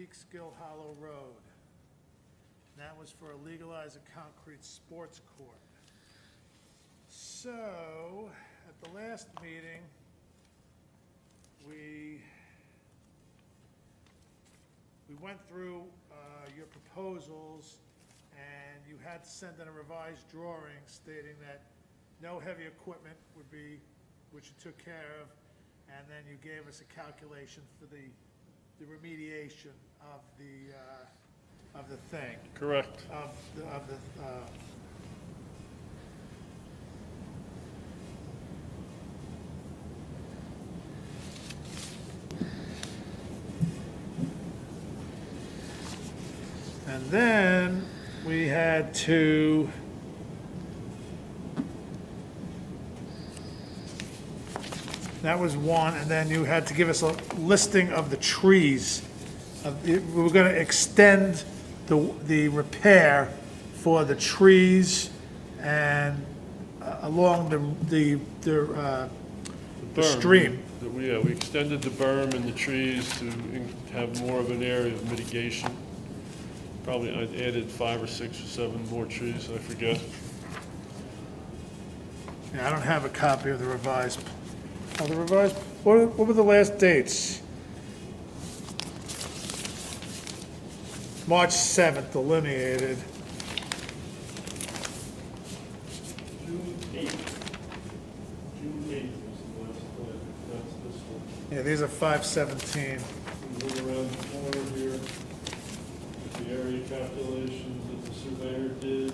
Peekskill Hollow Road. That was for a legalized concrete sports court. So, at the last meeting, we went through your proposals, and you had to send in a revised drawing stating that no heavy equipment would be, which you took care of, and then you gave us a calculation for the remediation of the thing, Correct. of the, and then we had to that was one, and then you had to give us a listing of the trees. We were gonna extend the repair for the trees and along the stream. Yeah, we extended the berm and the trees to have more of an area of mitigation. Probably I added 5 or 6 or 7 more trees, I forget. Yeah, I don't have a copy of the revised, what were the last dates? March 7th delineated. June 8th. June 8th was the last plan. That's this one. Yeah, these are 5/17. We go around the corner here with the area calculations that the surveyor did.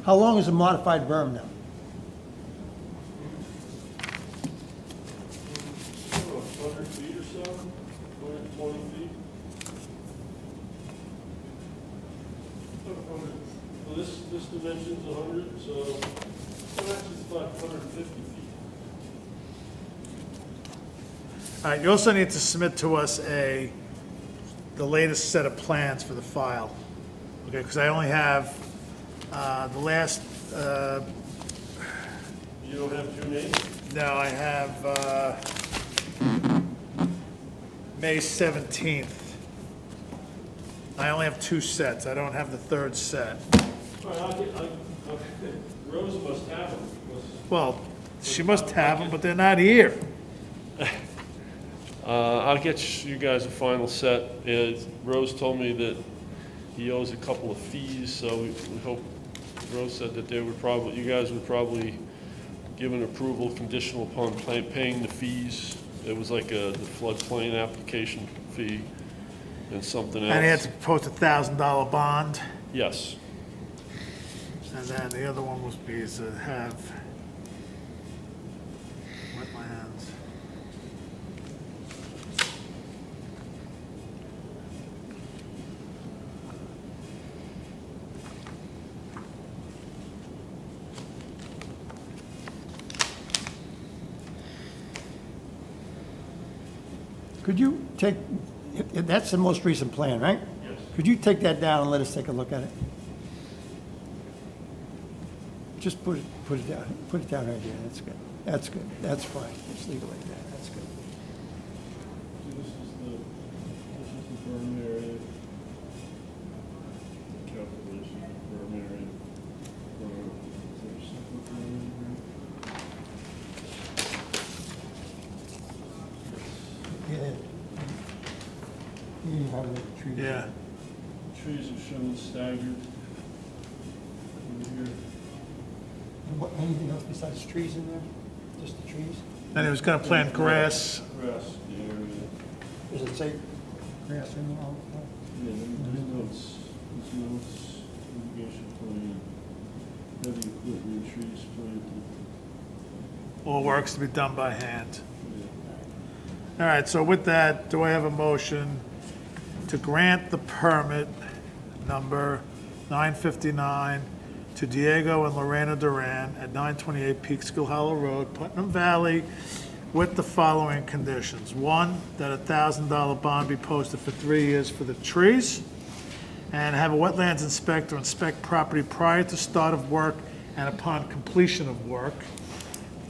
How long is a modified berm now? 100 feet or so, 120 feet. 100. Well, this dimension's 100, so actually it's about 150 feet. All right, you also need to submit to us the latest set of plans for the file, okay? Because I only have the last, You don't have June 8th? no, I have May 17th. I only have 2 sets. I don't have the 3rd set. All right, Rose must have them. Well, she must have them, but they're not here. I'll get you guys a final set. Rose told me that he owes a couple of fees, so we hope, Rose said that you guys would probably give an approval conditional upon paying the fees. It was like the floodplain application fee and something else. And he had to post a $1,000 bond, Yes. and then the other one was to have wetlands. Could you take, that's the most recent plan, right? Yes. Could you take that down and let us take a look at it? Just put it down right there, that's good. That's good, that's fine, just leave it like that, that's good. This is the berm area. Calculation of berm area. Yeah. You have the trees. Yeah. Trees are shown staggered over here. Anything else besides trees in there? Just the trees? Then he was gonna plant grass. Grass, the area. Does it say grass in there all the time? Yeah, there's notes, irrigation plan, heavy equipment, trees planted. All works to be done by hand. Yeah. All right, so with that, do I have a motion to grant the permit number 959 to Diego and Lorena Duran at 928 Peekskill Hollow Road, Putnam Valley, with the following conditions. 1, that a $1,000 bond be posted for 3 years for the trees, and have a wetlands inspector inspect property prior to start of work and upon completion of work,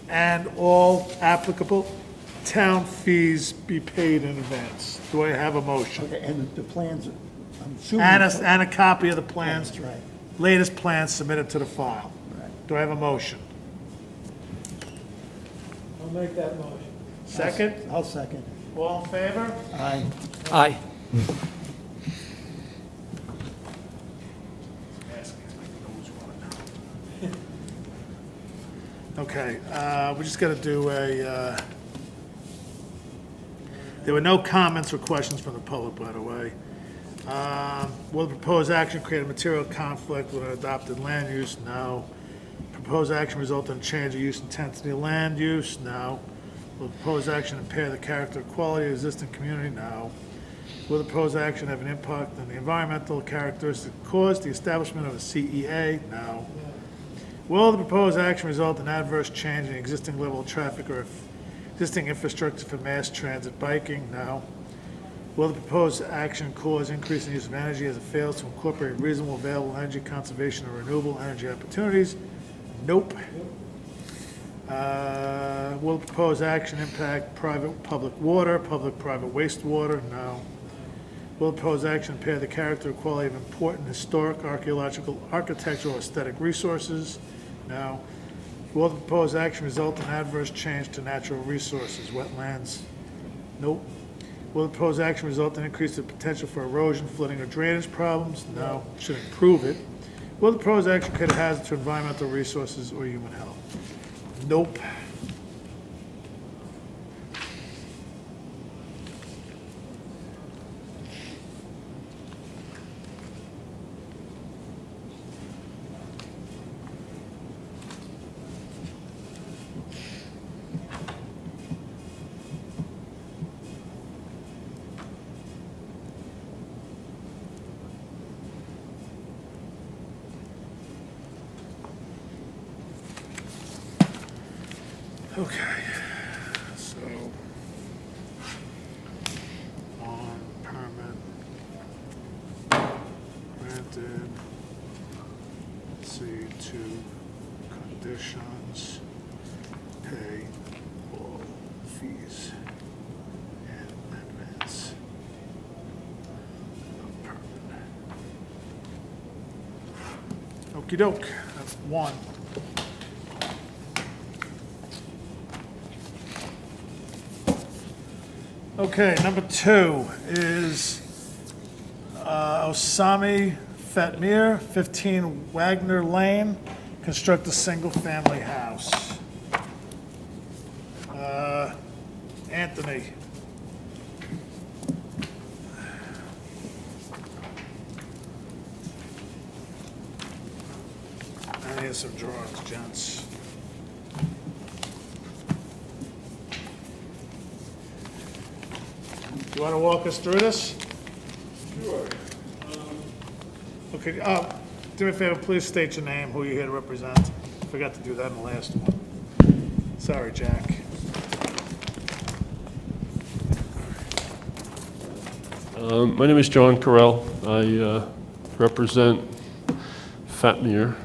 and all applicable town fees be paid in advance. Do I have a motion? Okay, and the plans, I'm assuming. And a copy of the plans, That's right. latest plans submitted to the file. Right. Do I have a motion? I'll make that motion. Second? I'll second. All in favor? Aye. Aye. Okay, we just got to do there were no comments or questions from the public, by the way. Will the proposed action create a material conflict with an adopted land use? No. Proposed action result in change of use intensity of land use? No. Will the proposed action impair the character or quality of the existing community? No. Will the proposed action have an impact on the environmental characteristics caused the establishment of a CEA? No. Will the proposed action result in adverse change in the existing level of traffic or existing infrastructure for mass transit biking? No. Will the proposed action cause increase in use of energy as it fails to incorporate reasonable available energy conservation or renewable energy opportunities? Nope. Will the proposed action impact public water, public-private wastewater? No. Will the proposed action impair the character or quality of important historic, archaeological, architectural, or aesthetic resources? No. Will the proposed action result in adverse change to natural resources, wetlands? Nope. Will the proposed action result in increase of potential for erosion, flooding, or drainage problems? No. Should improve it. Will the proposed action create a hazard to environmental resources or human health? Nope. Okay, so, on permit, granted, C2 conditions, pay all fees in advance of permit. Okey-doke, that's one. Okay, number 2 is Osami Fatmir, 15 Wagner Lane, construct a single-family house. Anthony. And here's some drawings, gents. You want to walk us through this? Sure. Okay, do me a favor, please state your name, who you're here to represent. Forgot to do that in the last one. Sorry, Jack. My name is John Carell. I represent Fatmir.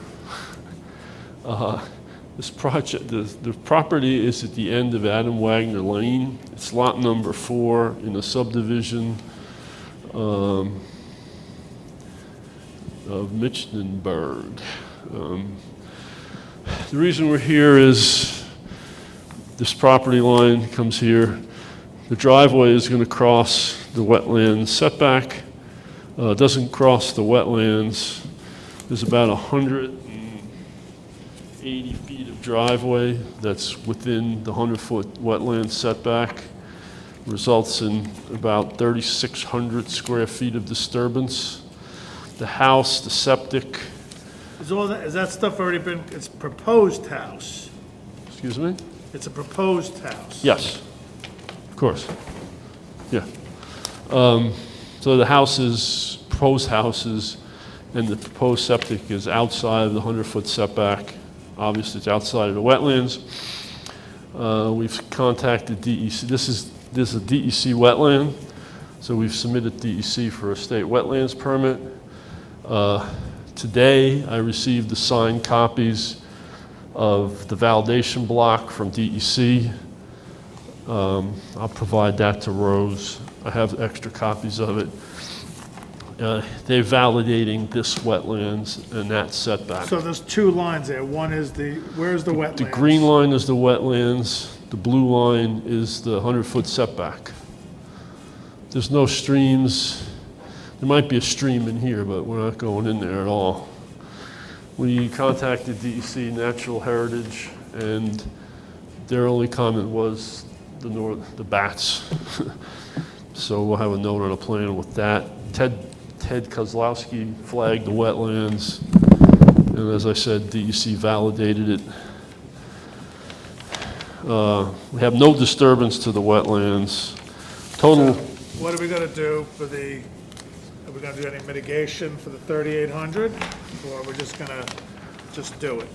This project, the property is at the end of Adam Wagner Lane. It's lot number 4 in a subdivision of Michtenberg. The reason we're here is this property line comes here. The driveway is going to cross the wetland setback. Doesn't cross the wetlands. There's about 180 feet of driveway that's within the 100-foot wetland setback. Results in about 3,600 square feet of disturbance. The house, the septic, Is that stuff already been, it's proposed house? excuse me? It's a proposed house? Yes, of course. Yeah. So the houses, proposed houses, and the proposed septic is outside of the 100-foot setback. Obviously, it's outside of the wetlands. We've contacted DEC. This is a DEC wetland, so we've submitted DEC for a state wetlands permit. Today, I received the signed copies of the validation block from DEC. I'll provide that to Rose. I have extra copies of it. They're validating this wetlands and that setback. So there's two lines there. One is where's the wetlands? The green line is the wetlands, the blue line is the 100-foot setback. There's no streams. There might be a stream in here, but we're not going in there at all. We contacted DEC Natural Heritage, and their only comment was the bats. So we'll have a note on a plan with that. Ted Kozlowski flagged the wetlands, and as I said, DEC validated it. We have no disturbance to the wetlands. Total. So what are we gonna do for are we gonna do any mitigation for the 3,800? Or are we just gonna do it?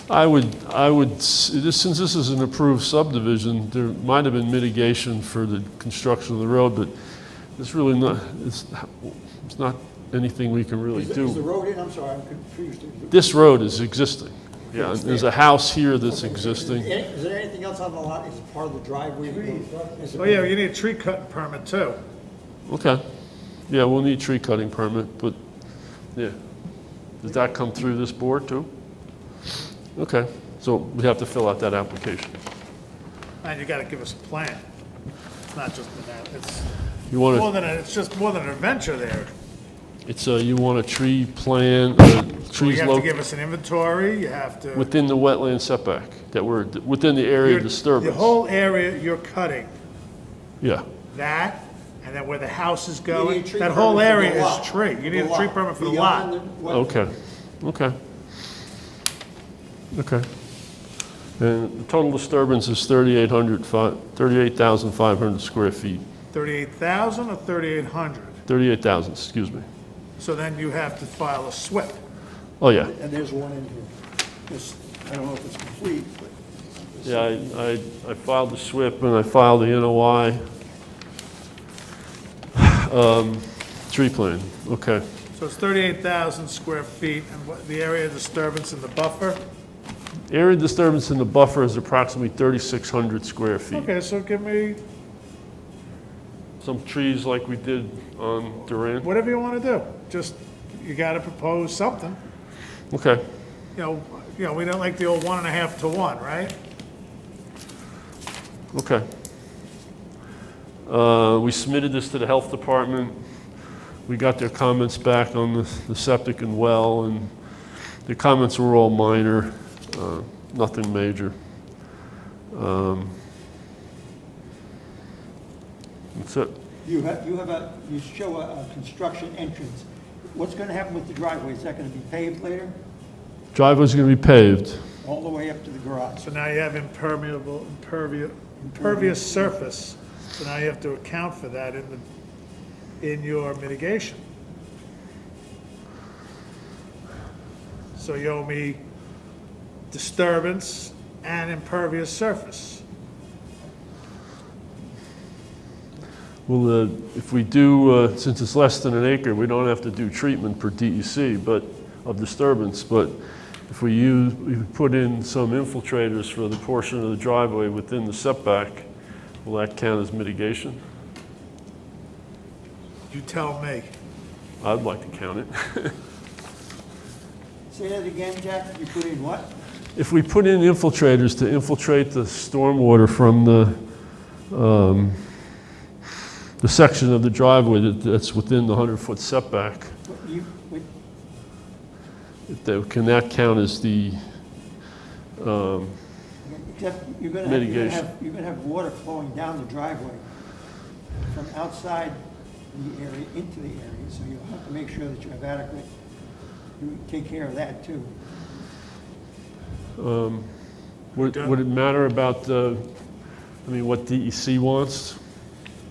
I would, since this is an approved subdivision, there might have been mitigation for the construction of the road, but it's really not, it's not anything we can really Is the do. road in? I'm sorry, I'm confused. This road is existing. Yeah, there's a house here that's existing. Is there anything else on the lot? Is it part of the driveway? Oh yeah, you need a tree cutting permit too. Okay. Yeah, we'll need tree cutting permit, but, yeah. Does that come through this board too? Okay, so we have to fill out that application. And you gotta give us a plan. It's not just it's You want more to, than it's just more than an adventure there. you want a tree plan, You trees have to give us an inventory, you have to. within the wetland setback, that we're, within the area of The disturbance. whole area you're cutting, Yeah, that, and then where the house is You going, need a tree that whole permit for area the lot. is tree. You need a tree permit for the Beyond lot. the wetland. okay, okay. Okay. And the total disturbance is 38,500 square feet. 38,000 or 3,800? 38,000, excuse me. So then you have to file a SWIP. Oh, yeah. And there's one in here. I don't know if it's complete, but. Yeah, I filed the SWIP and I filed the NOI. Tree plan, okay. So it's 38,000 square feet, and what, the area of disturbance in the buffer? Area disturbance in the buffer is approximately 3,600 square feet. Okay, so give me Some trees like we did on Durant. whatever you want to do. Just, you got to propose something. Okay, You know, we don't like the old 1.5 to 1, right? okay. We submitted this to the health department. We got their comments back on the septic and well, and the comments were all minor, nothing major. That's it. You show a construction entrance. What's gonna happen with the driveway? Is that gonna be paved later? Driveway's gonna be paved. All the way up to the garage? So now you have impervious surface. So now you have to account for that in your mitigation. So you owe me disturbance and impervious surface. Well, if we do, since it's less than an acre, we don't have to do treatment per DEC, but of disturbance. But if we put in some infiltrators for the portion of the driveway within the setback, will that count as mitigation? You tell me. I'd like to count it. Say that again, Jack? You put in what? If we put in infiltrators to infiltrate the stormwater from the section of the driveway that's within the 100-foot setback, can that count as the Except you're gonna mitigation? you're gonna have water flowing down the driveway from outside the area into the area, so you'll have to make sure that you have adequate, you take care of that too. Would it matter about what DEC wants?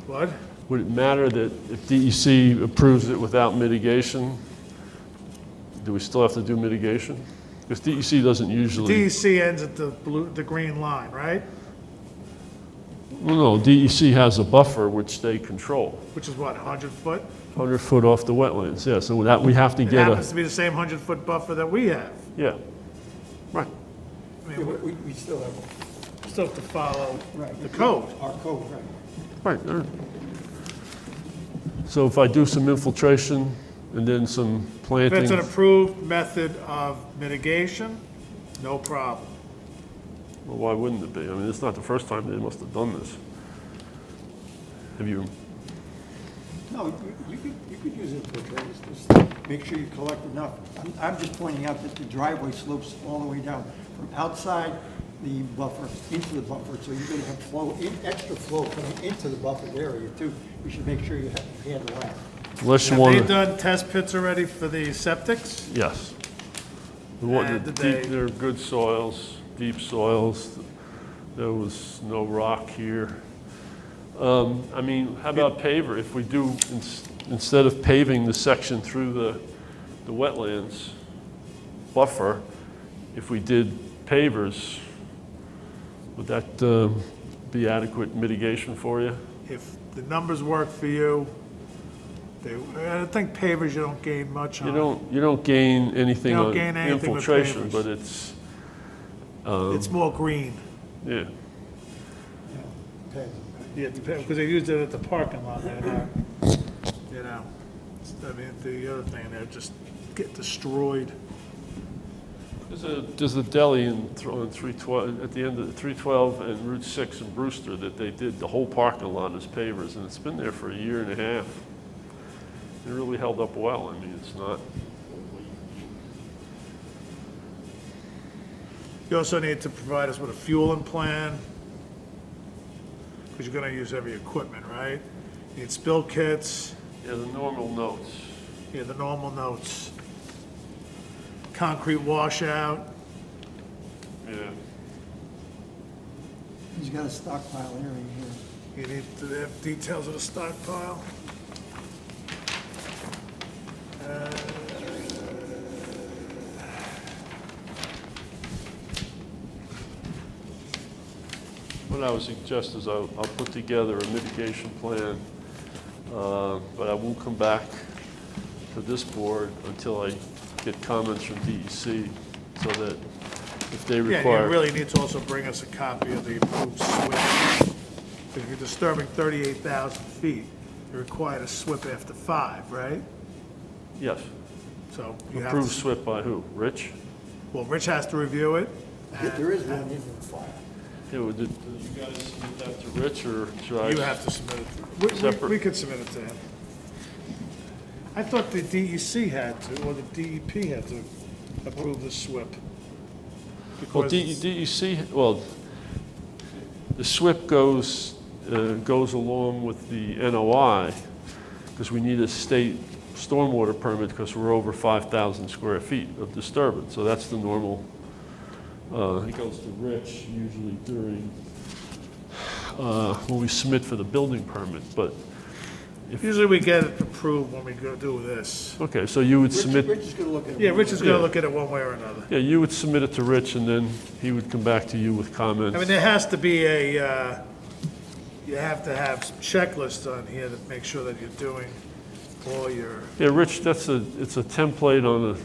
What? Would it matter that if DEC approves it without mitigation, do we still have to do mitigation? Because DEC doesn't usually. DEC ends at the green line, right? Well, no, DEC has a buffer which they control, Which is what, 100 foot? 100 foot off the wetlands, yeah, so that we have to It get happens to be the same 100-foot buffer that we have. yeah, right. I Yeah, mean, but we still have still have to follow Right. the code. Our code, right. Right, all right. So if I do some infiltration and then some If planting. it's an approved method of mitigation, no problem. Well, why wouldn't it be? I mean, it's not the first time they must have done this. Have you, No, you could use infiltrators, just make sure you collect enough. I'm just pointing out that the driveway slopes all the way down from outside the buffer into the buffer, so you're gonna have flow, extra flow coming into the buffered area too. You should make sure you handle that. unless you Have want they to, done test pits already for the septics? yes. The one- And the did they- deep, they're good soils, deep soils. There was no rock here. I mean, how about paver? If we do, instead of paving the section through the wetlands buffer, if we did pavers, would that be adequate mitigation for you? If the numbers work for you, I think pavers you don't gain much on. You don't gain anything You don't on gain anything with infiltration, pavers. but it's, It's more green. yeah. Okay. Yeah, because they used it at the parking lot there. You know, I mean, the other thing, they just get destroyed. There's a deli on 312, at the end of 312 and Route 6 in Brewster that they did the whole parking lot as pavers, and it's been there for a year and a half. It really held up well. I mean, it's not. You also need to provide us with a fueling plan, because you're gonna use heavy equipment, right? You need spill kits, Yeah, the normal notes. yeah, the normal notes. Concrete washout, Yeah. He's got a stockpile area here. you need to have details of the stockpile. What I would suggest is I'll put together a mitigation plan, but I won't come back to this board until I get comments from DEC, so that if they Yeah, and you require. really need to also bring us a copy of the approved SWIP. If you're disturbing 38,000 feet, you're required to SWIP after 5, right? Yes, So you have approved to, SWIP by who? Rich? well, Rich has to review it. There is one in the file. Yeah, well, did you guys submit that to Rich, or should I? You have to submit it. Separate. We could submit it to him. I thought the DEC had to, or the DEP had to approve the SWIP. Well, Because DEC, well, the SWIP goes along with the NOI, because we need a state stormwater permit, because we're over 5,000 square feet of disturbance, so that's the normal. It goes to Rich usually during, when we submit for the building permit, but, usually we get it approved when we go do this. okay, so you would submit. Rich is gonna look at it. Yeah, Rich is gonna Yeah. look at it one way or another. Yeah, you would submit it to Rich, and then he would come back to you with comments. I mean, there has to be you have to have some checklists on here to make sure that you're doing all your, Yeah, Rich, it's a template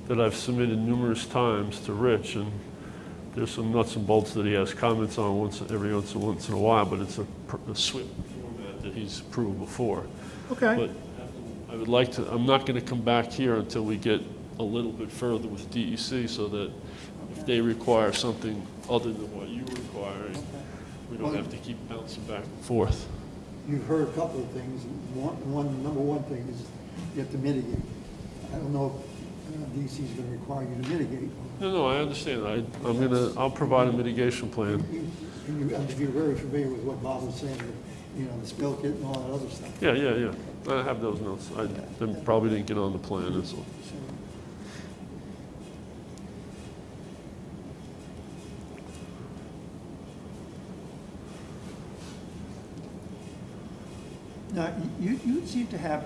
that I've submitted numerous times to Rich, and there's some nuts and bolts that he has comments on every once in a while, but it's a SWIP format that he's approved before. okay. But I would like to, I'm not gonna come back here until we get a little bit further with DEC, so that if they require something other than what you're requiring, we don't have to keep bouncing back and forth. You've heard a couple of things. Number one thing is you have to mitigate. I don't know if DC is gonna require you to mitigate. No, I understand. I'll provide a mitigation plan. If you're very familiar with what Bob was saying, the spill kit and all that other stuff. Yeah. I have those notes. I probably didn't get on the plan, that's all. So, now, you seem to have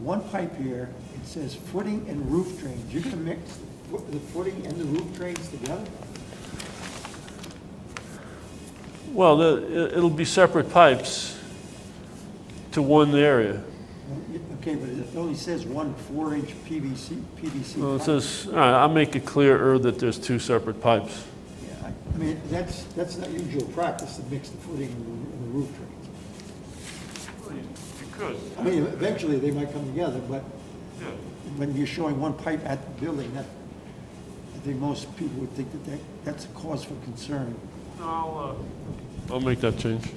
one pipe here. It says footing and roof drains. You're gonna mix the footing and the roof drains together? Well, it'll be separate pipes to one area. Okay, but it only says 1 4-inch PVC Well, it pipe. says, all right, I'll make it clearer that there's two separate pipes. Yeah, I mean, that's not usual practice to mix the footing and the roof drains. Well, you could, I mean, eventually they might come together, but yeah. when you're showing one pipe at the building, that, I think most people would think that that's a cause for concern. No, I'll make that change.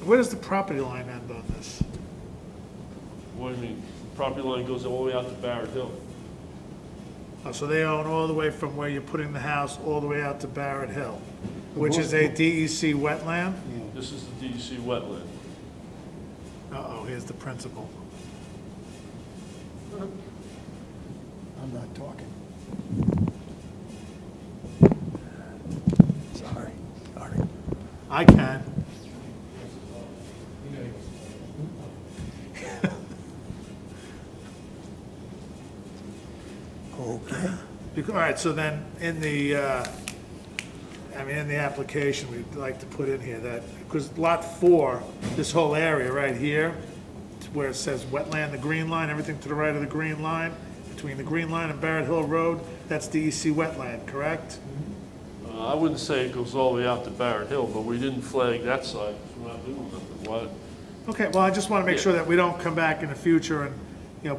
Where does the property line end on this? What do you mean? Property line goes all the way out to Barrett Hill. Oh, so they own all the way from where you're putting the house all the way out to Barrett Hill, which is a DEC wetland? Yeah. This is the DEC wetland. Uh-oh, here's the principal. I'm not talking. Sorry. I can. Okay. All right, so then in the, in the application, we'd like to put in here that, because lot 4, this whole area right here, where it says wetland, the green line, everything to the right of the green line, between the green line and Barrett Hill Road, that's DEC wetland, correct? I wouldn't say it goes all the way out to Barrett Hill, but we didn't flag that side, 'cause we're not doing nothing. Why? Okay, well, I just want to make sure that we don't come back in the future and,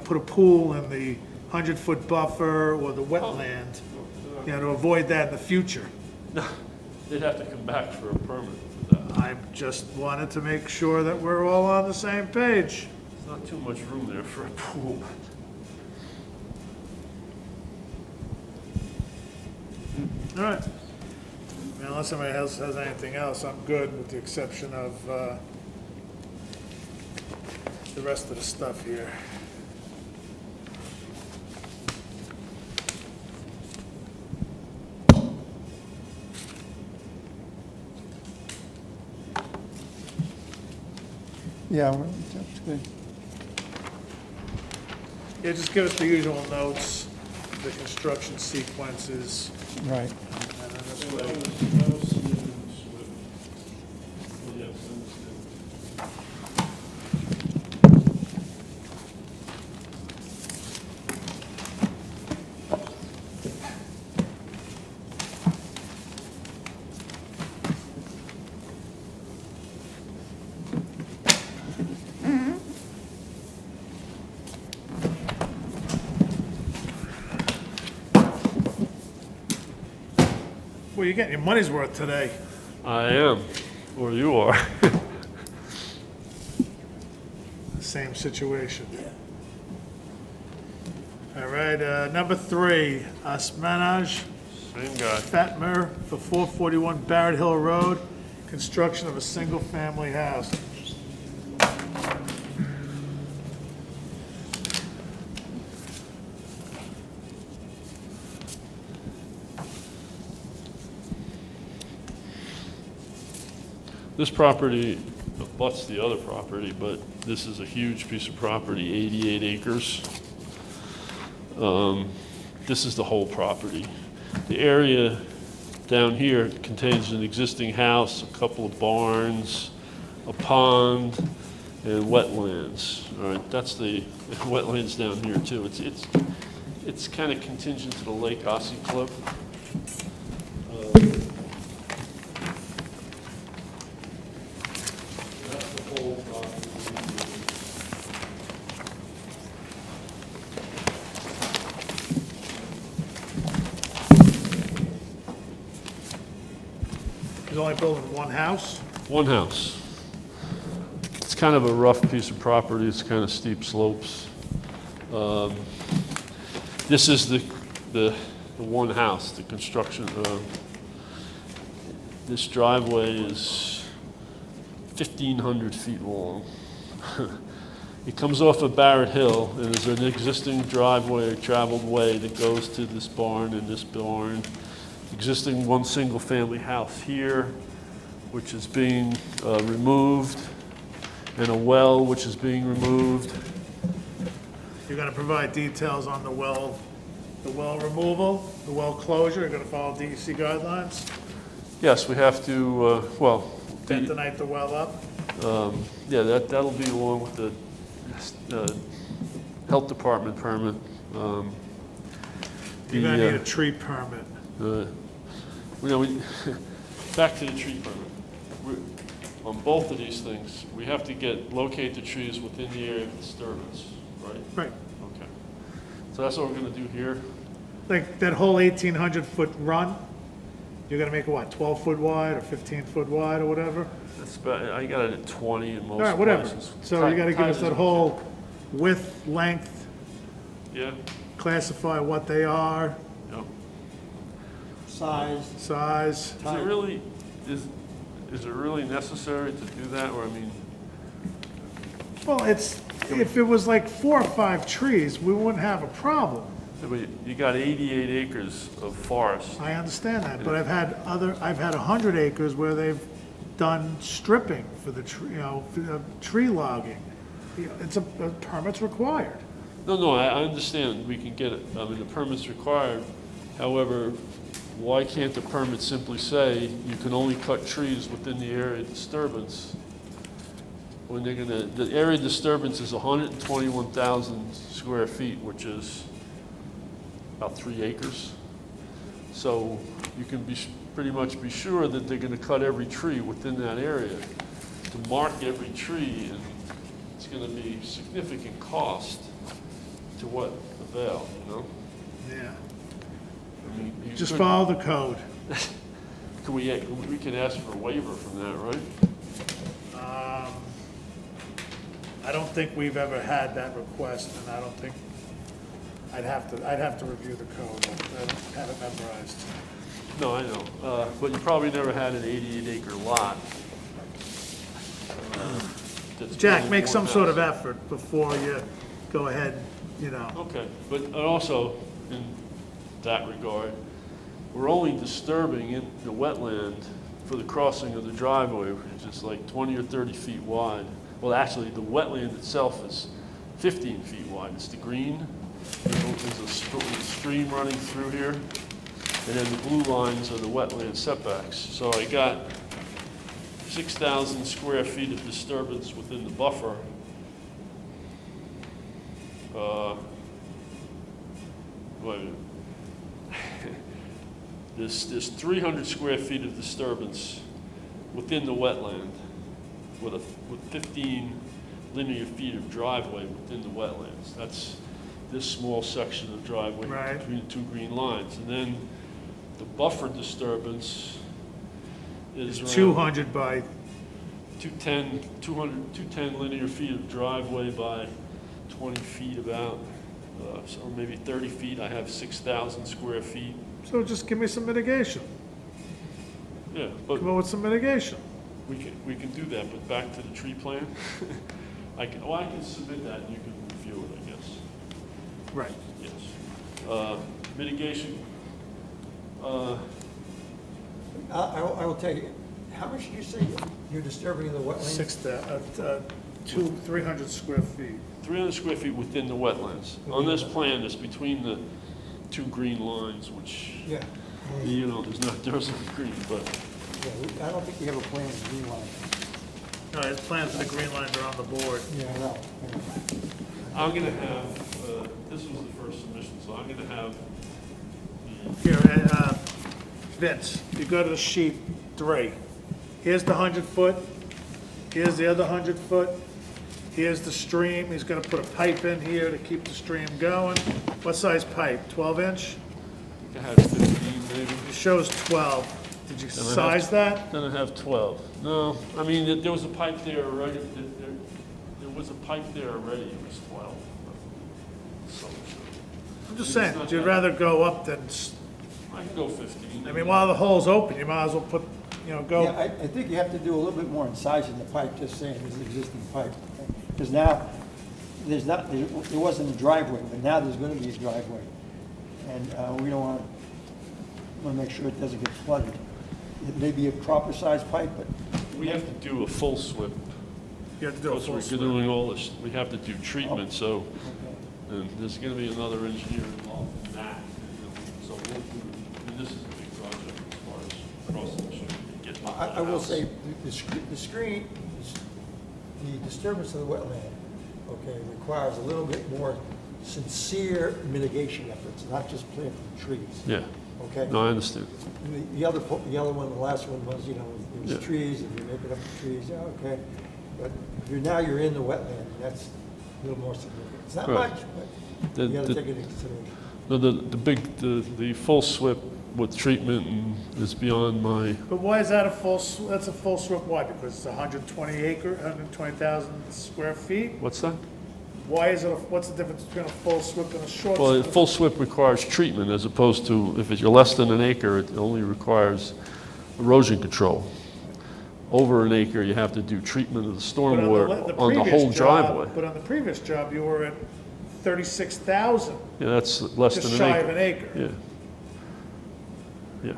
put a pool in the 100-foot buffer or the wetland, to avoid that in the future. They'd have to come back for a permit for that. I just wanted to make sure that we're all on the same page. There's not too much room there for a pool. All right. Unless somebody else has anything else, I'm good with the exception of the rest of the stuff here. Yeah, that's good. Yeah, just give us the usual notes, the construction sequences, Right. and then this way. Well, you're getting your money's worth today. I am, or you are. Same situation. All right, number 3, Asmanaj Same guy. Fatmer for 441 Barrett Hill Road, construction of a single-family house. This property abuts the other property, but this is a huge piece of property, 88 acres. This is the whole property. The area down here contains an existing house, a couple of barns, a pond, and wetlands. All right, that's the wetlands down here too. It's kind of contingent to the Lake Ossie Club. That's the whole property. He's only building one house? One house. It's kind of a rough piece of property. It's kind of steep slopes. This is the one house, the construction. This driveway is 1,500 feet long. It comes off of Barrett Hill, and there's an existing driveway, traveled way that goes to this barn and this barn. Existing one single-family house here, which is being removed, and a well which is being removed. You're gonna provide details on the well removal, the well closure, you're gonna follow DEC guidelines? Yes, we have to, well, bentonite the well up? Yeah, that'll be along with the health department permit. You're gonna The, need a tree permit. Back to the tree permit. On both of these things, we have to locate the trees within the area of disturbance, right? Right. Okay. So that's what we're gonna do here. Like that whole 1,800-foot run, you're gonna make it what, 12-foot wide or 15-foot wide or whatever? That's about, I got it at 20 in most places. All right, whatever. So you gotta give us that whole width, length, Yeah, classify what they are, yep. Size, size. Is it really, is it really necessary to do that, or, I mean, Well, if it was like 4 or 5 trees, we wouldn't have a problem. you got 88 acres of forest. I understand that, but I've had 100 acres where they've done stripping for the tree, for the tree logging. It's a permit's required. No, I understand, we can get it, I mean, the permit's required. However, why can't the permit simply say you can only cut trees within the area of disturbance? When the area of disturbance is 121,000 square feet, which is about 3 acres. So you can pretty much be sure that they're gonna cut every tree within that area. To mark every tree, and it's gonna be significant cost to what avail, you know? Yeah. I mean, you Just could- follow the code. we can ask for a waiver from that, right? I don't think we've ever had that request, and I don't think, I'd have to review the code. I don't have it memorized. No, I know, but you probably never had an 88-acre lot. That's Jack, buildable make some sort of enough. effort before you go ahead, Okay, but also, in that regard, we're only disturbing in the wetland for the crossing of the driveway, which is like 20 or 30 feet wide. Well, actually, the wetland itself is 15 feet wide. It's the green. There's a stream running through here, and then the blue lines are the wetland setbacks. So I got 6,000 square feet of disturbance within the buffer. Wait a minute. There's 300 square feet of disturbance within the wetland with 15 linear feet of driveway within the wetlands. That's this small section of driveway Right. between the two green lines. And then the buffer disturbance is around 200 by, 210 linear feet of driveway by 20 feet about, so maybe 30 feet. I have 6,000 square feet. so just give me some mitigation. Yeah, but Come up with some mitigation. we can do that, but back to the tree plan. I can submit that and you can review it, I guess. Right. Yes. Mitigation, I will tell you, how much did you say you're disturbing in the wetland? 300 square feet. 300 square feet within the wetlands. On this plan, it's between the two green lines, which, Yeah. there isn't green, but Yeah, I don't think we have a plan in green line. No, his plans for the green lines are on the board. Yeah, I know. I'm gonna have, this was the first submission, so I'm gonna have Here, Vince, you go to the sheet 3. Here's the 100-foot, here's the other 100-foot, here's the stream, he's gonna put a pipe in here to keep the stream going. What size pipe, 12-inch? I had 15 maybe. It shows 12. Did you I have- size that? Then I have 12. No, I mean, there was a pipe there already, there was a pipe there already, it was 12. So, I'm just saying, you'd rather go up than, I can go 15. I mean, while the hole's open, you might as well put, Yeah, go. I think you have to do a little bit more in sizing the pipe, just saying there's an existing pipe. Because now, there wasn't a driveway, but now there's gonna be a driveway. And we don't wanna make sure it doesn't get flooded. It may be a proper sized pipe, but We have to do a full SWIP. You have to do a Because full we're swim. doing all this, we have to do treatment, so, okay. and there's gonna be another engineer involved in that. So we'll do, I mean, this is a big project as far as crossing the street, get I will say, the screen, the disturbance of the wetland, okay, requires a little bit more sincere mitigation efforts, not just planting trees, Yeah, okay? no, I understand. The other one, the last one was, there Yeah. was trees, and you're making up the trees, yeah, okay. But now you're in the wetland, and that's a little more significant. It's not Right. much, but The- you gotta the- take it into consideration. No, the full SWIP with treatment is beyond my, But why is that that's a full SWIP, why? Because it's 120,000 square feet? what's that? Why is it, what's the difference between a full SWIP and a short Well, a SWIP? full SWIP requires treatment as opposed to, if you're less than an acre, it only requires erosion control. Over an acre, you have to do treatment of the But on stormwater on the previous whole job- driveway. But on the previous job, you were at 36,000, Yeah, that's less just than shy an of an acre. acre. Yeah. Yeah.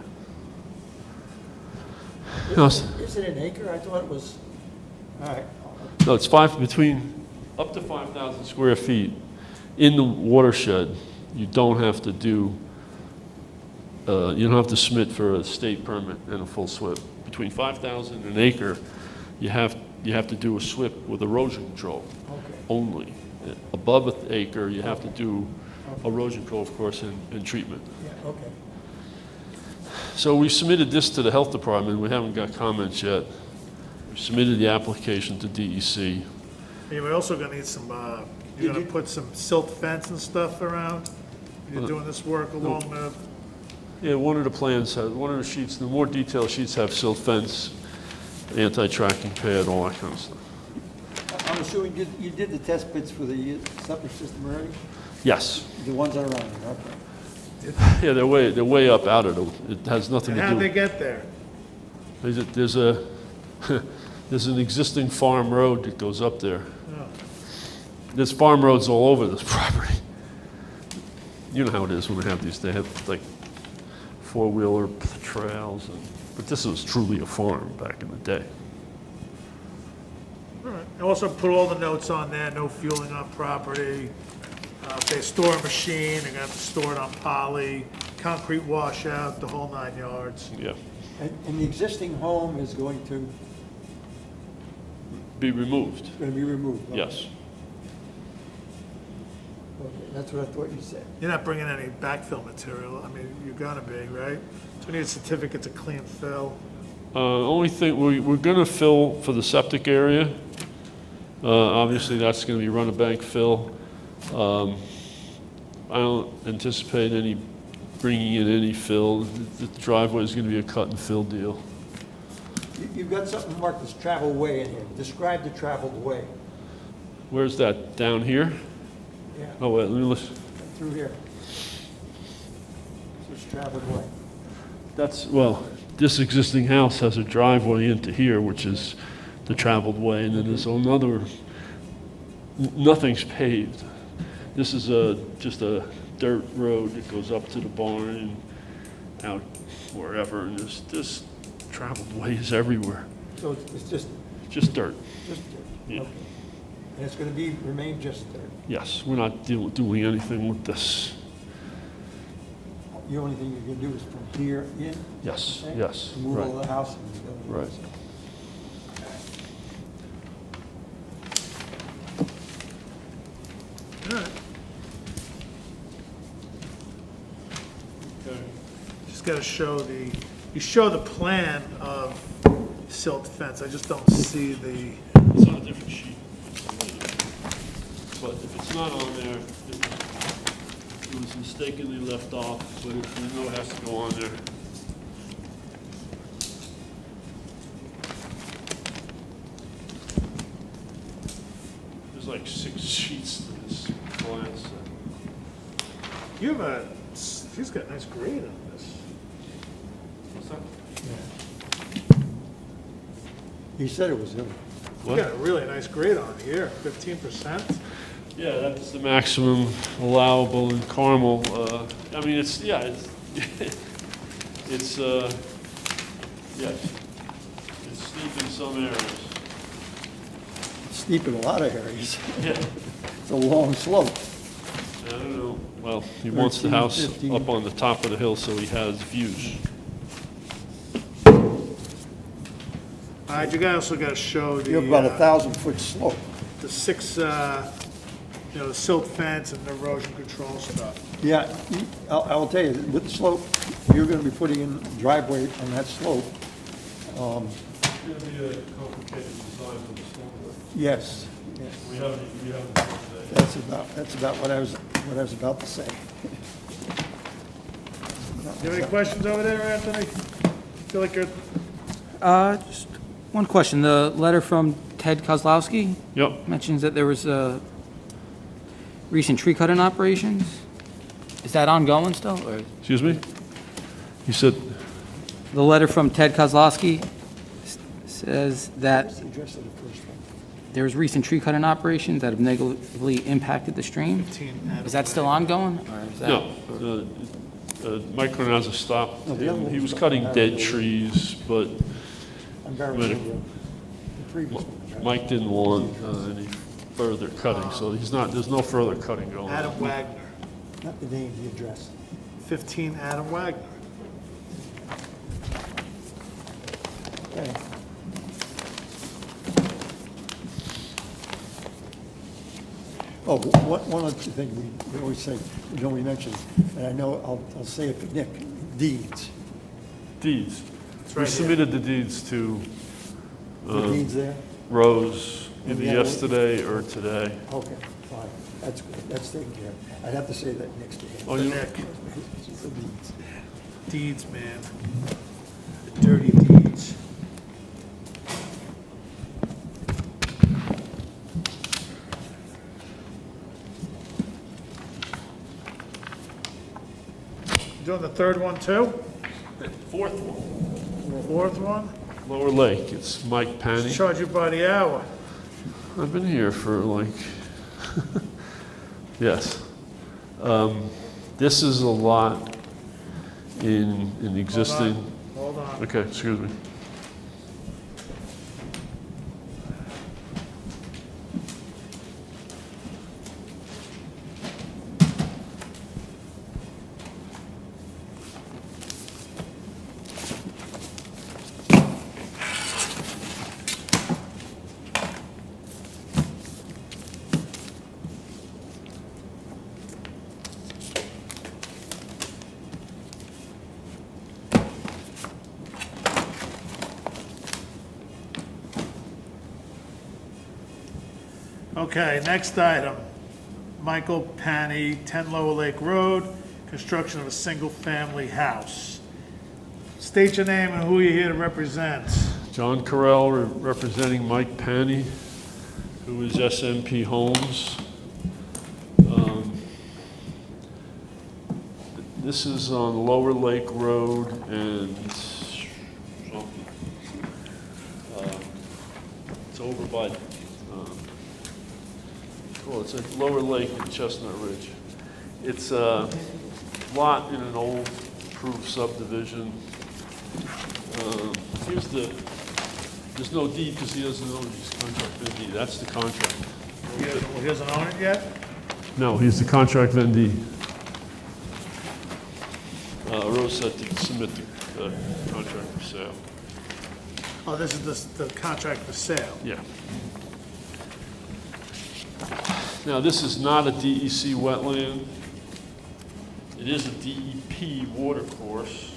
No, it's- Is it an acre? I thought it was, all right. No, it's up to 5,000 square feet in the watershed. You don't have to do, you don't have to submit for a state permit and a full SWIP. Between 5,000 and an acre, you have to do a SWIP with erosion control Okay. only. Above an acre, you have to do erosion control, of course, and treatment. Yeah, okay. So we submitted this to the health department. We haven't got comments yet. We submitted the application to DEC. You're also gonna need some, you're gonna put some silt fence and stuff around? You're doing this work along the, Yeah, one of the plans, one of the sheets, the more detailed sheets have silt fence, anti-tracking pad, all that kind of stuff. I'm assuming you did the test pits for the septic system already? Yes. The ones that are on there, okay. Yeah, they're way up out of it. It has nothing and to how'd they do. get there? There's there's an existing farm road that goes up there. Oh. There's farm roads all over this property. You know how it is when they have these, they have like four-wheeler trails, but this was truly a farm back in the day. All right. And also put all the notes on there, no fueling on property. If they store a machine, they're gonna have to store it on poly, concrete washout, the whole 9 yards. Yeah. And the existing home is going to Be removed, be removed? okay. yes. Okay, that's what I thought you said. You're not bringing any backfill material, I mean, you're gonna be, right? So we need a certificate to clean fill. Only thing, we're gonna fill for the septic area. Obviously, that's gonna be run-a-bank fill. I don't anticipate bringing in any fill. The driveway is gonna be a cut and fill deal. You've got something marked as travel way in here. Describe the traveled way. Where's that, down here? Yeah, Oh, wait, let me listen. through here. So it's traveled way. Well, this existing house has a driveway into here, which is the traveled way, and then there's another, nothing's paved. This is just a dirt road that goes up to the barn and out wherever, and this traveled way is everywhere. So it's just Just dirt, dirt. Yeah. Okay. And it's going to remain just dirt. yes. We're not doing anything with this. The only thing you can do is from here in? Yes, okay? yes, Remove all right. the house and the building. Right. All right. Just gotta show you show the plan of silt fence, I just don't see the, It's on a different sheet. But if it's not on there, it was mistakenly left off, but we know it has to go on there. There's like 6 sheets to this plan, so. you have he's got a nice grade on this. What's that? He said it was him. You got a really nice grade on here, 15%. Yeah, that's the maximum allowable in Carmel. I mean, it's yeah, it's steep in some areas. It's steep in a lot of areas. Yeah, It's a long slope. I don't know. Well, he wants the 13, house 15. up on the top of the hill so he has views. All right, you guys also gotta show You have about a the, 1,000-foot slope. the six, the silt fence and the erosion control stuff. Yeah, I'll tell you, with the slope, you're gonna be putting in driveway on that slope. It's going to be a complicated design for the stormwater. Yes, yes. We haven't done today. That's about what I was about to say. You have any questions over there, Anthony? Feel like you're, Just one question. The letter from Ted Kozlowski Yep. mentions that there was recent tree cutting operations. Is that ongoing still? Or Excuse me? You said, the letter from Ted Kozlowski says that Address of the first one. there was recent tree cutting operations that have negatively impacted the stream. 15 Adam Is that still ongoing? Or is that, no, Mike Carnazza stopped No, the other him. one He was was cutting about dead Barry. trees, but On Barry But- Hill Road. The previous one. right? Mike didn't want any further cutting, so there's no further cutting going on. Adam Wagner, Not the name, the address. 15 Adam Wagner. Okay. Oh, one other thing we always say, we mention, and I know, I'll say it to Nick, deeds. Deeds. It's We right here. submitted the deeds to The deeds there? Rose either And the other one? yesterday or today. Okay, fine, that's good, that's taken care of. I'd have to say that next to him. Oh, you, Nick, The deeds. deeds, man. The dirty deeds. You doing the third one too? fourth one, Fourth one? Lower Lake, it's Mike Panny. Charge you by the hour. I've been here for like, yes. This is a lot in existing, Hold on. okay, excuse me. Okay, next item. Michael Panny, 10 Lower Lake Road, construction of a single-family house. State your name and who you're here to represent. John Carell representing Mike Panny, who is SMP Homes. This is on Lower Lake Road and it's over by, well, it's at Lower Lake and Chestnut Ridge. It's a lot in an old approved subdivision. Here's there's no deed because he doesn't own his contract vendee. That's the contract. He doesn't own it yet? No, he's the contract vendee. Rose said to submit the contract for sale. Oh, this is the contract for sale. Yeah. Now, this is not a DEC wetland. It is a DEP water course.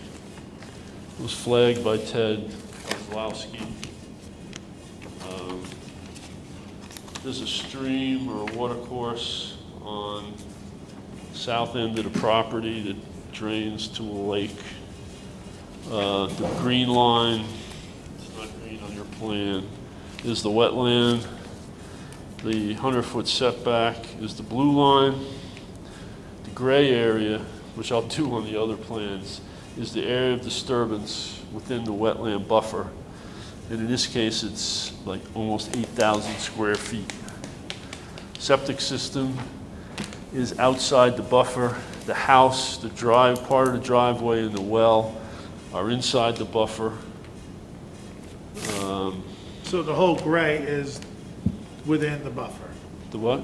It was flagged by Ted Kozlowski. There's a stream or a water course on the south end of the property that drains to a lake. The green line, it's not green on your plan, is the wetland. The 100-foot setback is the blue line. The gray area, which I'll do on the other plans, is the area of disturbance within the wetland buffer. And in this case, it's like almost 8,000 square feet. Septic system is outside the buffer. The house, the part of the driveway and the well are inside the buffer. So the whole gray is within the buffer? The what?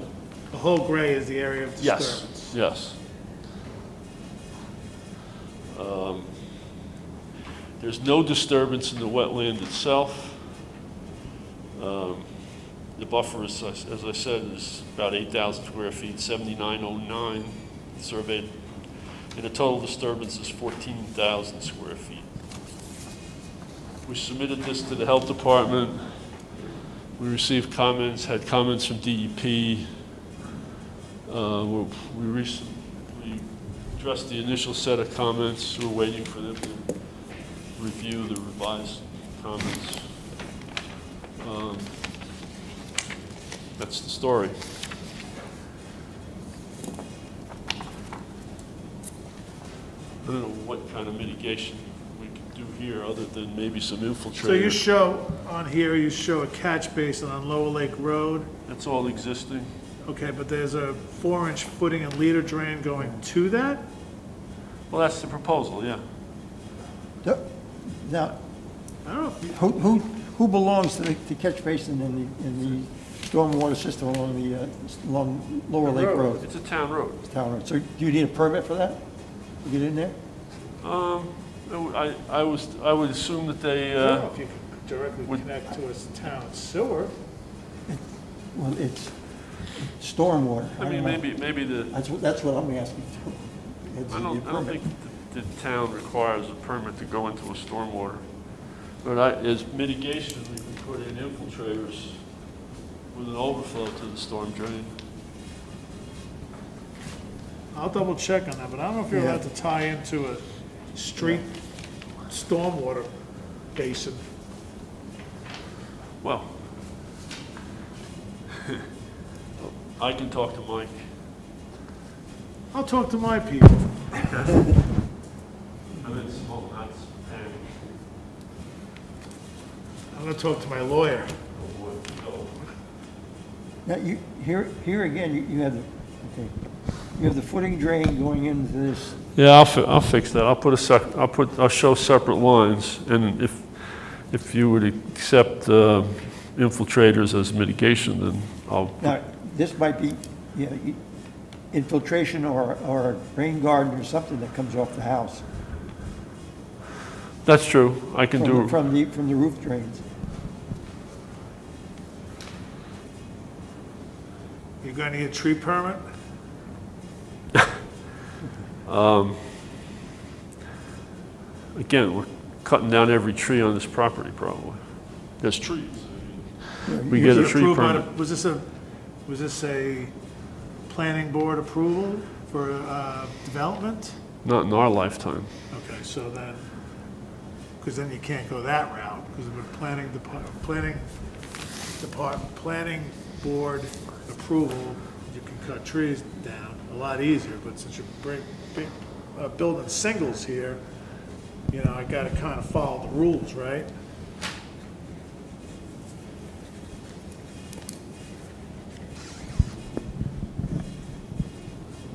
The whole gray is the area of Yes, disturbance? yes. There's no disturbance in the wetland itself. The buffer is, as I said, is about 8,000 square feet, 7,909 surveyed, and the total disturbance is 14,000 square feet. We submitted this to the health department. We received comments, had comments from DEP. We recently addressed the initial set of comments. We're waiting for them to review the revised comments. That's the story. I don't know what kind of mitigation we can do here other than maybe some infiltrator. So you show, on here, you show a catch basin on Lower Lake Road. That's all existing. Okay, but there's a 4-inch footing and leader drain going to that? Well, that's the proposal, yeah. Now, I don't know if you, who belongs to the catch basin in the stormwater system along Lower Lake road. Road? It's a town road. Town road. So do you need a permit for that? To get in there? I would assume that they, I don't know if you could directly would- connect to a town sewer. Well, it's stormwater. I mean, don't know. maybe the, That's what I'm asking. It's I a don't permit. think the town requires a permit to go into a stormwater. But as mitigation, we can put in infiltrators with an overflow to the storm drain. I'll double check on that, but I don't know if you're Yeah. allowed to tie into a street stormwater basin. Well, I can talk to Mike. I'll talk to my people. I'm in small, not Pam. I'm gonna talk to my lawyer. Now, here again, you have you have the footing drain going into this. Yeah, I'll fix that. I'll show separate lines, and if you would accept infiltrators as mitigation, then I'll. Now, this might be, infiltration or a rain garden or something that comes off the house That's true. I can do. from the roof drains. You're gonna need a tree permit? Again, we're cutting down every tree on this property, probably. There's trees. We get a Was it tree approved by permit. the- Was this a planning board approval for development? Not in our lifetime. Okay, so then, because then you can't go that route, because of a planning board approval, you can cut trees down a lot easier, but since you're building singles here, I gotta kind of follow the rules, right?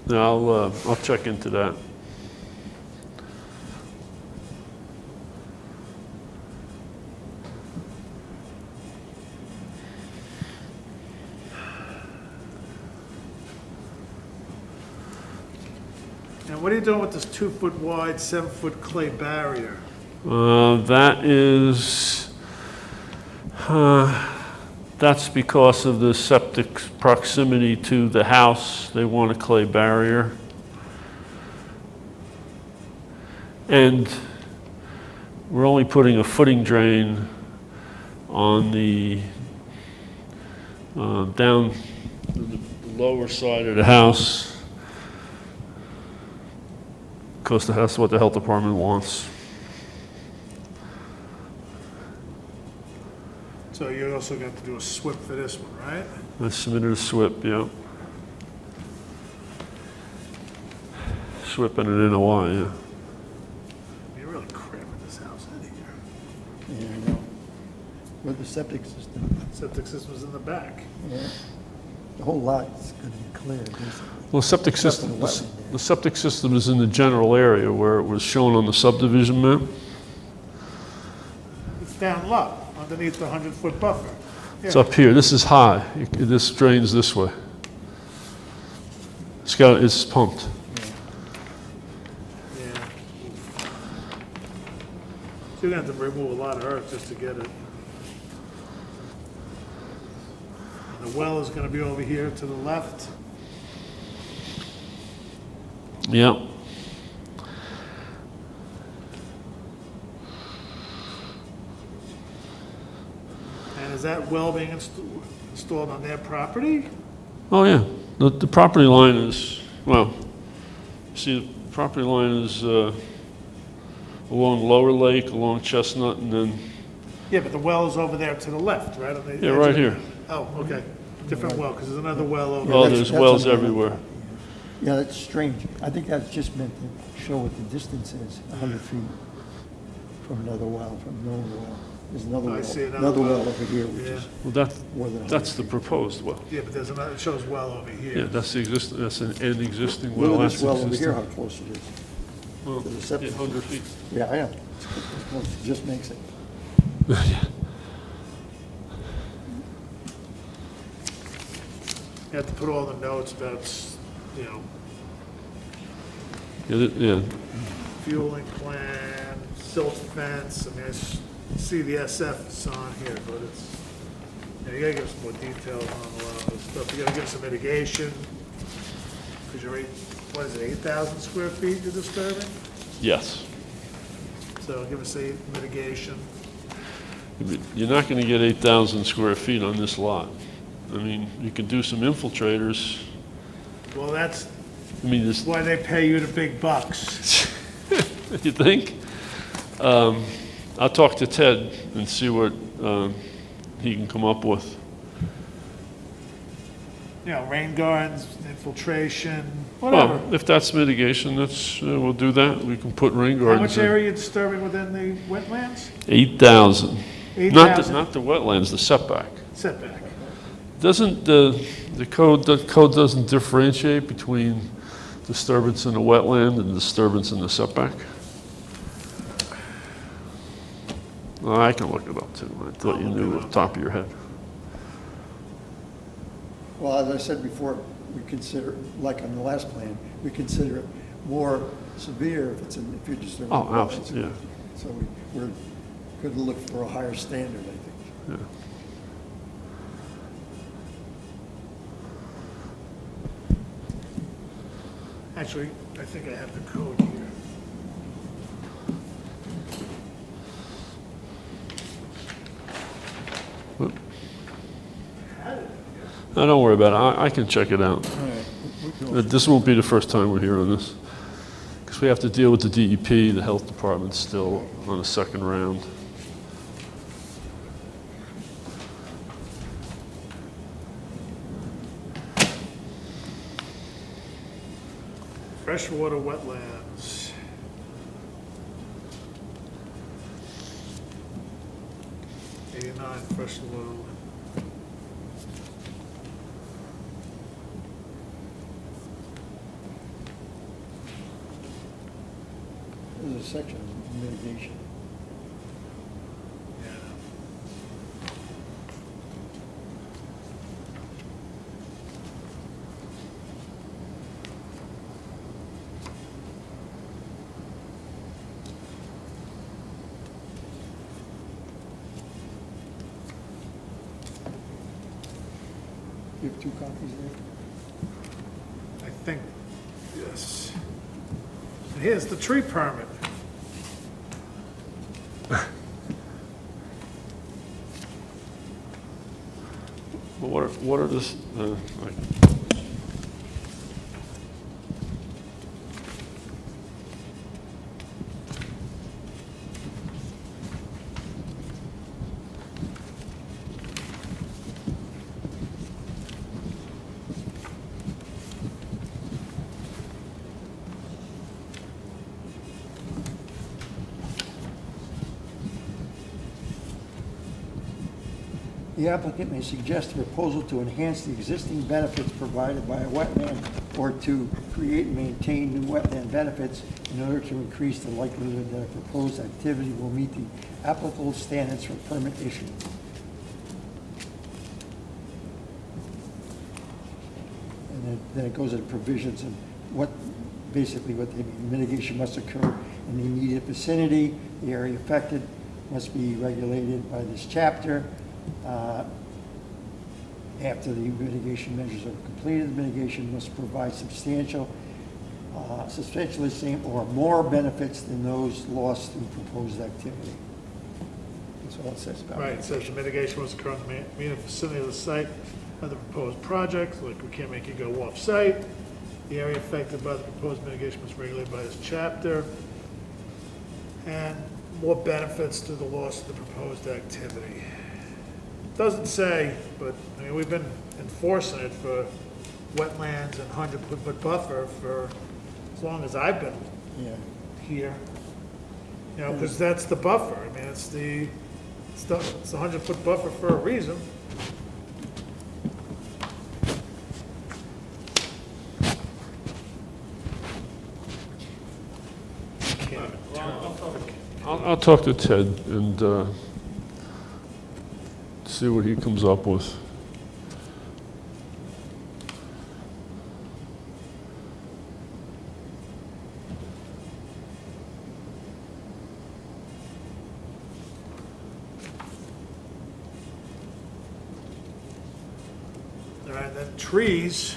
No, I'll check into that. And what are you doing with this 2-foot wide, 7-foot clay barrier? That is, that's because of the septic proximity to the house. They want a clay barrier. And we're only putting a footing drain on the, down the lower side of the house, because that's what the health department wants. So you're also going to do a SWIP for this one, right? I submitted a SWIP, yeah. SWIP and an NOI, yeah. You're really cramming this house in here. Yeah, I know. With the septic system, Septic system's in the back. the whole lot's going to be clear, basically. Well, septic Except system, for the wetland there. the septic system is in the general area where it was shown on the subdivision map. It's down low, underneath the 100-foot buffer. It's Yeah. up here, this is high, this drains this way. It's pumped. Yeah. So you're going to have to remove a lot of earth just to get it. the well is gonna be over here to the left. Yeah. And is that well being installed on their property? Oh, yeah. The property line is, well, see, the property line is along Lower Lake, along Chestnut, and then, Yeah, but the well is over there to the left, right? On the yeah, edge right of the- here. Oh, okay. Different well, because there's another well over Oh, there. there's that's wells on the- everywhere. Yeah, that's strange. I think that's just meant to show what the distance is, 100 feet from another well, from no well. There's another I well, see another another well well. over here, which Yeah, is Well, more than 100 that's the feet. proposed well. yeah, but there's another, it shows well over Yeah, here. that's the that's an existing well. Look at That's this well over here, existing. how close it is. Well, to the septic. 100 feet. Yeah, I know. It's close. It just makes it. You have to put all the notes about, you know, Yeah, fueling plan, silt fence, I mean, see the SF is on here, but it's, you gotta give some more details on a lot of this stuff. You gotta give some mitigation, because you're what is it, 8,000 square feet you're disturbing? yes. So give us a mitigation. You're not going to get 8,000 square feet on this lot. I mean, you can do some infiltrators. Well, that's I mean, this, why they pay you the big bucks. you think? I'll talk to Ted and see what he can come up with. You know, rain gardens, infiltration, whatever. Well, if that's mitigation, that's, we'll do that. We can put rain How gardens much in. area are you disturbing within the wetlands? 8,000. 8,000 Not the wetlands, the setback. setback. Doesn't the code doesn't differentiate between disturbance in the wetland and disturbance in the setback? Well, I can look it up too. I thought you knew off the top of your head. Well, as I said before, we consider, like on the last plan, we consider it more severe if it's in, if you're just. Oh, absolutely, yeah. So we're going to look for a higher standard, I think. Yeah. Actually, I think I have the code here. No, don't worry about it. I can check it out. All right. we can- This won't be the first time we're here on this. Because we have to deal with the DEP, the health department's still on a second round. Freshwater wetlands. '89 freshwater. There's a section of mitigation. Yeah. You have two copies there? I think, yes. And here's the tree permit. But what are this, like, The applicant may suggest a proposal to enhance the existing benefits provided by a wetland or to create and maintain new wetland benefits in order to increase the likelihood that a proposed activity will meet the applicable standards for permit issuance. And then it goes into provisions of what, basically what they mean. Mitigation must occur in the immediate vicinity. The area affected must be regulated by this chapter. After the mitigation measures are completed, the mitigation must provide substantially the same or more benefits than those lost through proposed activity. That's all it says about it. Right, it says the mitigation was occur in the immediate vicinity of the site of the proposed project, like we can't make you go off-site. The area affected by the proposed mitigation was regulated by this chapter. And more benefits to the loss of the proposed activity. Doesn't say, but, I mean, we've been enforcing it for wetlands and 100-foot buffer for as long as I've been Yeah. here. You know, because that's the buffer. I mean, it's the 100-foot buffer for a reason. I'll talk to Ted and see what he comes up with. All right, then trees.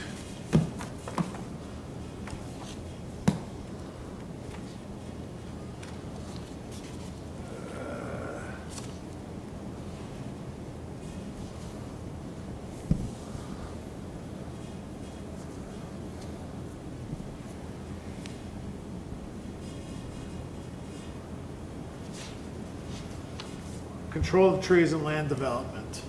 Control of trees and land development.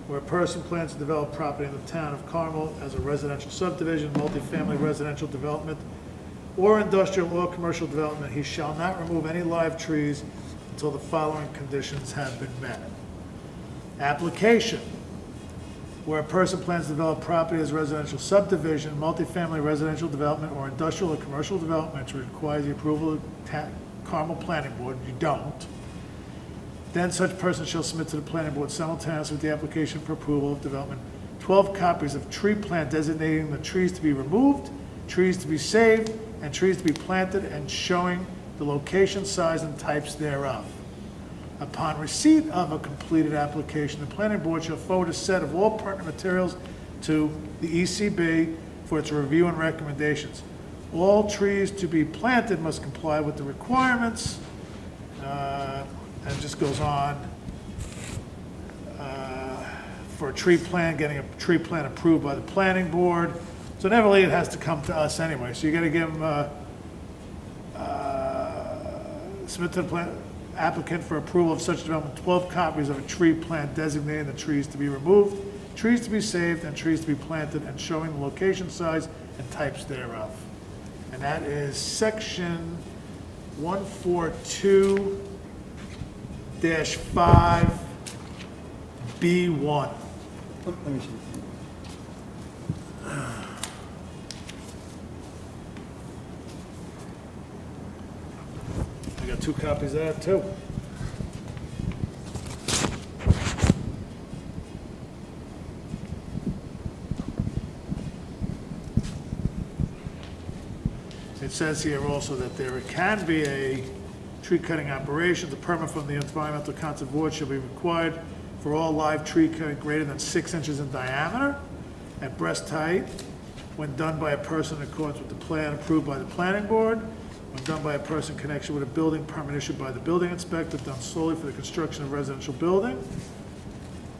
Where a person plans to develop property in the town of Carmel as a residential subdivision, multifamily residential development, or industrial or commercial development, he shall not remove any live trees until the following conditions have been met. Application. Where a person plans to develop property as a residential subdivision, multifamily residential development, or industrial or commercial development, which requires the approval of the Carmel Planning Board, you don't. Then such person shall submit to the planning board simultaneously with the application for approval of development 12 copies of tree plan designating the trees to be removed, trees to be saved, and trees to be planted, and showing the location, size, and types thereof. Upon receipt of a completed application, the planning board shall forward a set of all pertinent materials to the ECB for its review and recommendations. All trees to be planted must comply with the requirements, and it just goes on, for a tree plan, getting a tree plan approved by the planning board. So inevitably, it has to come to us anyway, so you gotta give them, submit to the applicant for approval of such development 12 copies of a tree plan designating the trees to be removed, trees to be saved, and trees to be planted, and showing the location, size, and types thereof. And that is section 142-5B1. Let me see. I got 2 copies of that too. It says here also that there can be a tree cutting operation. The permit from the Environmental Conservation Board shall be required for all live tree cutting greater than 6 inches in diameter at breast height, when done by a person in accordance with the plan approved by the planning board, when done by a person in connection with a building permit issued by the building inspector, done solely for the construction of residential building,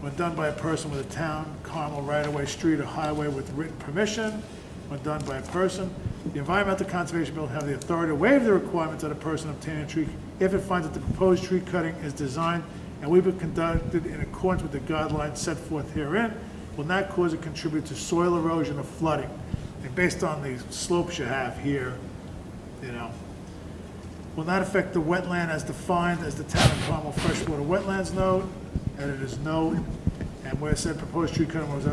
when done by a person with a town, Carmel right-of-way, street, or highway with written permission, when done by a person. The Environmental Conservation Board will have the authority to waive the requirement that a person obtain a tree if it finds that the proposed tree cutting is designed and will be conducted in accordance with the guidelines set forth herein, will not cause or contribute to soil erosion or flooding. And based on the slopes you have here, you know, will not affect the wetland as defined as the Town of Carmel Freshwater Wetlands Note, Editor's Note, and where it said proposed tree cutting was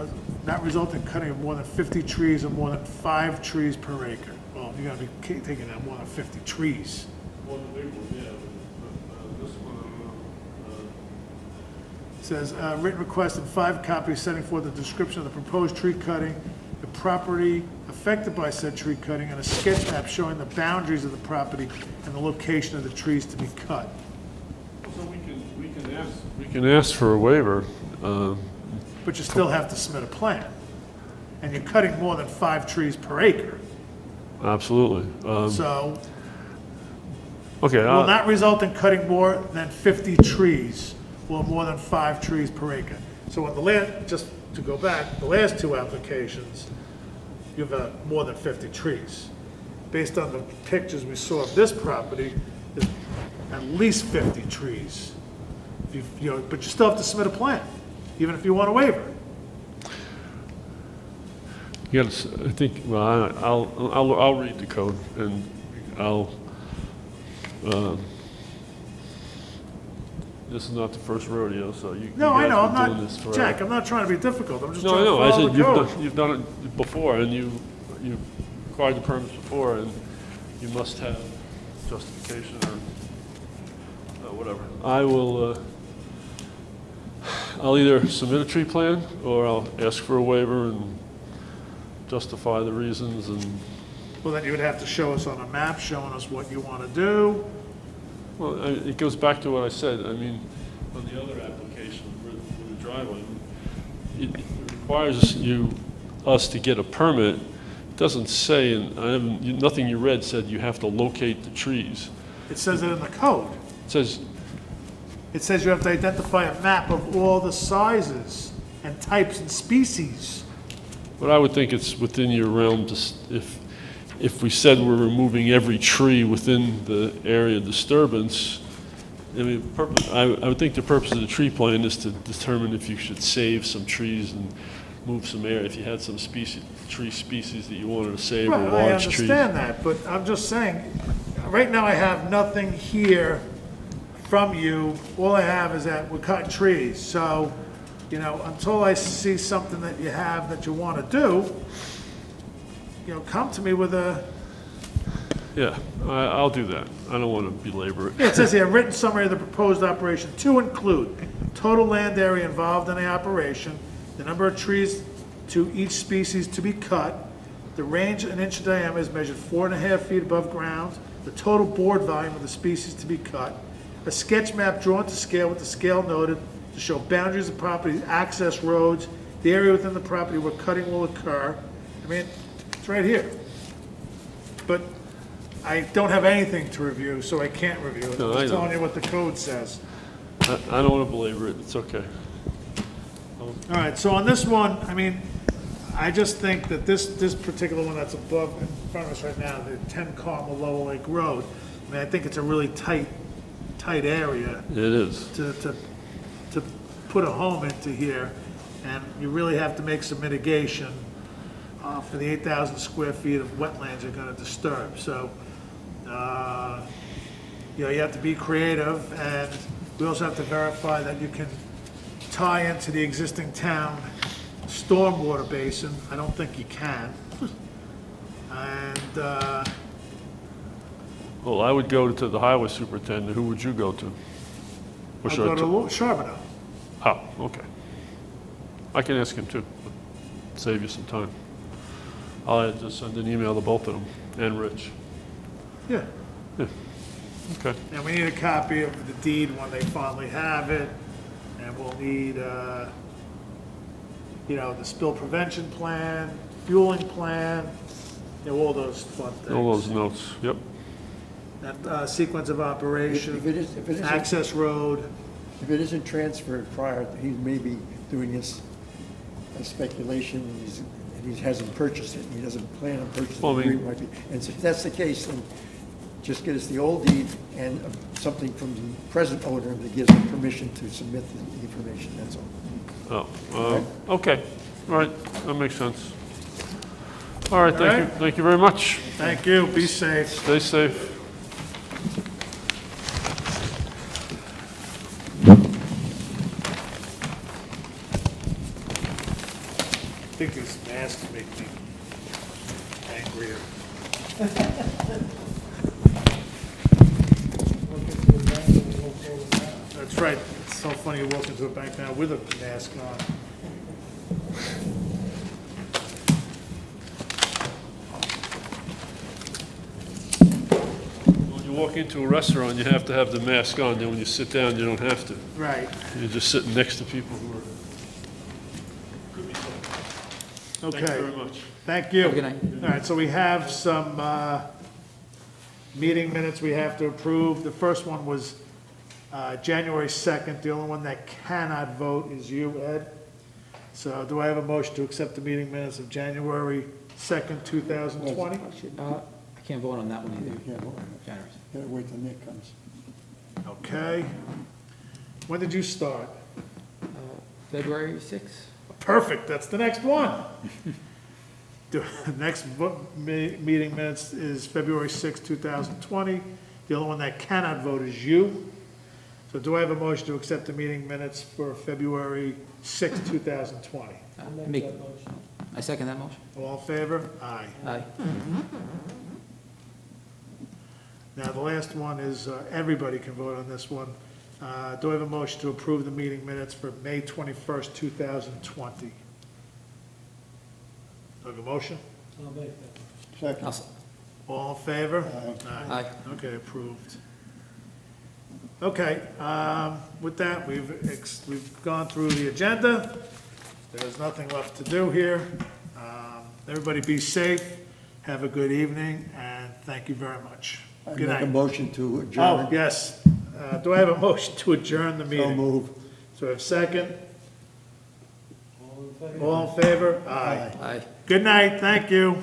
not result in cutting of more than 50 trees or more than 5 trees per acre. Well, you're gonna be taking out more than 50 trees. One big one, yeah, but this one, It says, written request in 5 copies setting forth the description of the proposed tree cutting, the property affected by said tree cutting, and a sketch map showing the boundaries of the property and the location of the trees to be cut. so we can ask for a waiver. but you still have to submit a plan. And you're cutting more than 5 trees per acre. Absolutely. So Okay, will not result in cutting more than 50 trees or more than 5 trees per acre. So on the last, just to go back, the last 2 applications, you have more than 50 trees. Based on the pictures we saw of this property, there's at least 50 trees. But you still have to submit a plan, even if you want a waiver. yes, I think, well, I'll read the code, and this is not the first rodeo, so you No, I guys know, been I'm doing this not, forever. Jack, I'm not trying to be difficult, I'm just No, trying I to know, I follow said the code. you've done it before, and you acquired the permits before, and you must have justification or whatever. I'll either submit a tree plan, or I'll ask for a waiver and justify the reasons, and, Well, then you would have to show us on a map, showing us what you want to do. well, it goes back to what I said. I mean, on the other application with the driveway, it requires us to get a permit. It doesn't say, and nothing you read said you have to locate the trees. It says it in the code. It says, It says you have to identify a map of all the sizes and types and species. but I would think it's within your realm to, if we said we're removing every tree within the area of disturbance, I mean, I would think the purpose of the tree plan is to determine if you should save some trees and move some area, if you had some tree species that you wanted to save, or Right, I large trees. understand that, but I'm just saying, right now I have nothing here from you. All I have is that we're cutting trees. So, until I see something that you have that you want to do, come to me with a, Yeah, I'll do that. I don't want to belabor it. it says here, written summary of the proposed operation to include total land area involved in the operation, the number of trees to each species to be cut, the range in inch diameter is measured 4.5 feet above ground, the total board volume of the species to be cut, a sketch map drawn to scale with the scale noted to show boundaries of property, access roads, the area within the property where cutting will occur. I mean, it's right here. But I don't have anything to review, so I can't review it. No, I'm I just know. telling you what the code says. I don't want to belabor it. It's okay. All right, so on this one, I mean, I just think that this particular one that's above, in front of us right now, the 10 Carmel Lower Lake Road, I mean, I think it's a really tight area It is. to put a home into here, and you really have to make some mitigation for the 8,000 square feet of wetlands you're gonna disturb. So, you have to be creative, and we also have to verify that you can tie into the existing town stormwater basin. I don't think you can. And, Well, I would go to the highway superintendent. Who would you go to? Or I'll should I go to Charbonneau. Oh, okay. I can ask him too. Save you some time. I'll just send an email to both of them, and Rich. Yeah. Okay. And we need a copy of the deed when they finally have it, and we'll need, the spill prevention plan, fueling plan, all those fun things. All those notes, yep. And sequence of operation, If it isn't- access road. If it isn't transferred prior, he may be doing this as speculation, and he hasn't purchased it, and he doesn't plan on purchasing Well, I it. mean- It might be- And so if that's the case, then just get us the old deed and something from the present owner that gives him permission to submit the information, that's all. Okay, all right, that makes sense. All right, All right. thank you very much. Thank you, be safe. Stay safe. I think these masks make me angrier. That's right, it's so funny you walk into a bank now with a mask on. When you walk into a restaurant, you have to have the mask on, then when you sit down, you don't have to. Right. You're just sitting next to people who are Thank you Okay. very much. Thank you. Have a good night. All right, so we have some meeting minutes we have to approve. The first one was January 2nd. The only one that cannot vote is you, Ed. So do I have a motion to accept the meeting minutes of January 2nd, 2020? I can't vote on that one either. Yeah, well, Generous. gotta wait till Nick comes. Okay. When did you start? February 6th? Perfect, that's the next one. The next meeting minutes is February 6th, 2020. The only one that cannot vote is you. So do I have a motion to accept the meeting minutes for February 6th, 2020? I'll make Make- that motion. I second that motion. All in favor? Aye. Aye. Now, the last one is, everybody can vote on this one. Do I have a motion to approve the meeting minutes for May 21st, 2020? Do I have a motion? I'll make that motion. Second. I'll s- All in favor? Aye. Okay, approved. Okay, with that, we've gone through the agenda. There's nothing left to do here. Everybody be safe, have a good evening, and thank you very much. I Good make a night. motion to Oh, adjourn. yes. Do I have a motion to adjourn the So meeting? move. So I have second? All in favor? All in favor? Aye. Aye. Good night, thank you.